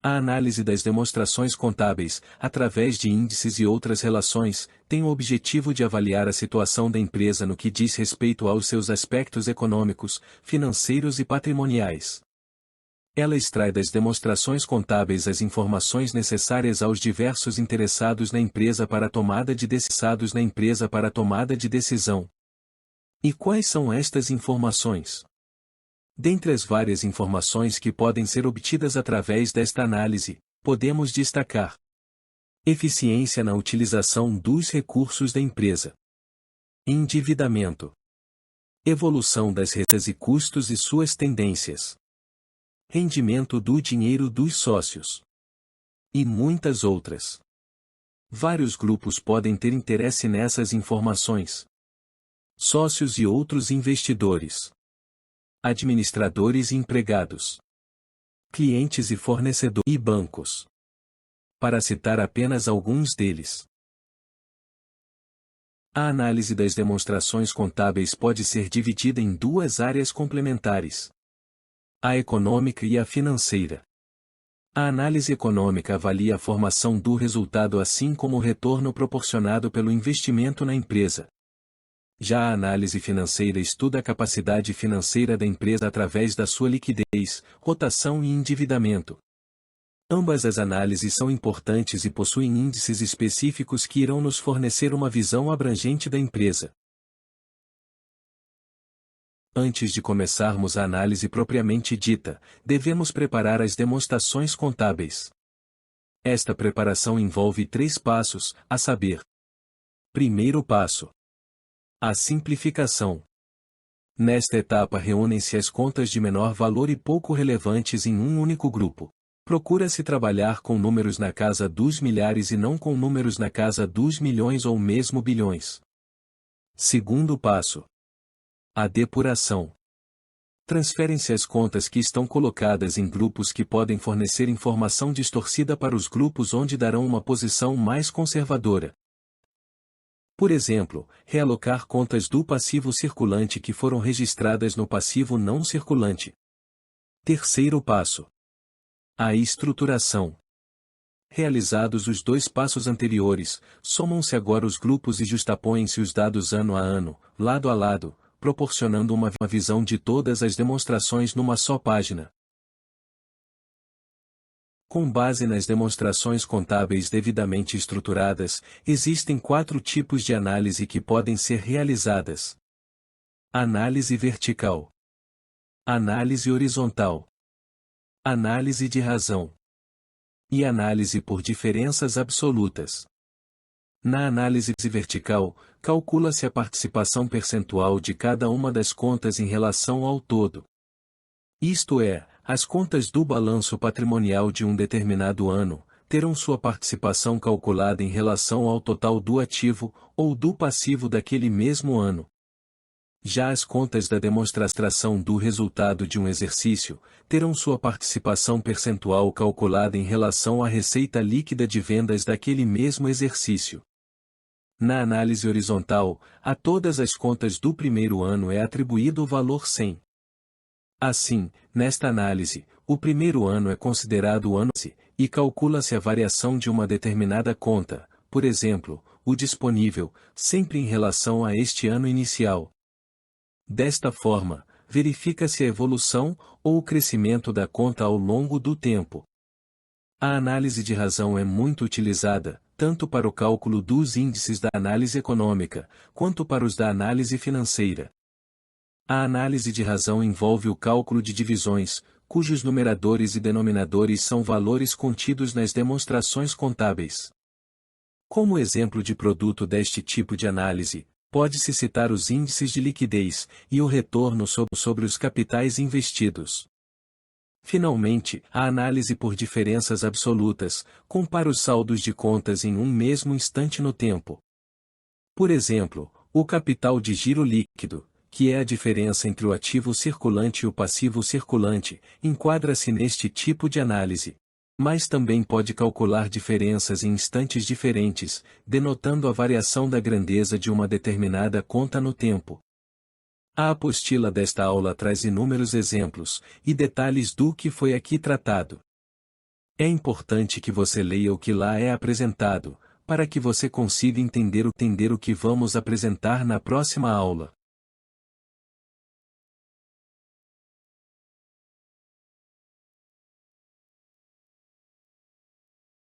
A análise das demonstrações contábeis, através de índices e outras relações, tem o objetivo de avaliar a situação da empresa no que diz respeito aos seus aspectos econômicos, financeiros e patrimoniais. Ela extrai das demonstrações contábeis as informações necessárias aos diversos interessados na empresa para a tomada de decisão. E quais são estas informações? Dentre as várias informações que podem ser obtidas através desta análise, podemos destacar: eficiência na utilização dos recursos da empresa, endividamento, evolução das receitas e custos e suas tendências, rendimento do dinheiro dos sócios, e muitas outras. Vários grupos podem ter interesse nessas informações: sócios e outros investidores, administradores e empregados, clientes e fornecedores e bancos, para citar apenas alguns deles. A análise das demonstrações contábeis pode ser dividida em duas áreas complementares: a econômica e a financeira. A análise econômica avalia a formação do resultado assim como o retorno proporcionado pelo investimento na empresa. Já a análise financeira estuda a capacidade financeira da empresa através da sua liquidez, rotação e endividamento. Ambas as análises são importantes e possuem índices específicos que irão nos fornecer uma visão abrangente da empresa. Antes de começarmos a análise propriamente dita, devemos preparar as demonstrações contábeis. Esta preparação envolve 3 passos, a saber: primeiro passo, a simplificação. Nesta etapa reúnem-se as contas de menor valor e pouco relevantes em um único grupo. Procura-se trabalhar com números na casa dos milhares e não com números na casa dos milhões ou mesmo bilhões. Segundo passo, a depuração. Transferem-se as contas que estão colocadas em grupos que podem fornecer informação distorcida para os grupos onde darão uma posição mais conservadora. Por exemplo, realocar contas do passivo circulante que foram registradas no passivo não circulante. Terceiro passo, a estruturação. Realizados os 2 passos anteriores, somam-se agora os grupos e justapõem-se os dados ano a ano, lado a lado, proporcionando uma visão de todas as demonstrações numa só página. Com base nas demonstrações contábeis devidamente estruturadas, existem 4 tipos de análise que podem ser realizadas: análise vertical, análise horizontal, análise de razão e análise por diferenças absolutas. Na análise vertical, calcula-se a participação percentual de cada uma das contas em relação ao todo. Isto é, as contas do balanço patrimonial de um determinado ano terão sua participação calculada em relação ao total do ativo ou do passivo daquele mesmo ano. Já as contas da demonstração do resultado de um exercício terão sua participação percentual calculada em relação à receita líquida de vendas daquele mesmo exercício. Na análise horizontal, a todas as contas do primeiro ano é atribuído o valor 100. Assim, nesta análise, o primeiro ano é considerado o ano e calcula-se a variação de uma determinada conta, por exemplo, o disponível, sempre em relação a este ano inicial. Desta forma, verifica-se a evolução ou o crescimento da conta ao longo do tempo. A análise de razão é muito utilizada, tanto para o cálculo dos índices da análise econômica, quanto para os da análise financeira. A análise de razão envolve o cálculo de divisões, cujos numeradores e denominadores são valores contidos nas demonstrações contábeis. Como exemplo de produto deste tipo de análise, pode-se citar os índices de liquidez e o retorno sobre os capitais investidos. Finalmente, a análise por diferenças absolutas compara os saldos de contas em um mesmo instante no tempo. Por exemplo, o capital de giro líquido, que é a diferença entre o ativo circulante e o passivo circulante, enquadra-se neste tipo de análise. Mas também pode calcular diferenças em instantes diferentes, denotando a variação da grandeza de uma determinada conta no tempo. A apostila desta aula traz inúmeros exemplos e detalhes do que foi aqui tratado. É importante que você leia o que lá é apresentado, para que você consiga entender o que vamos apresentar na próxima aula.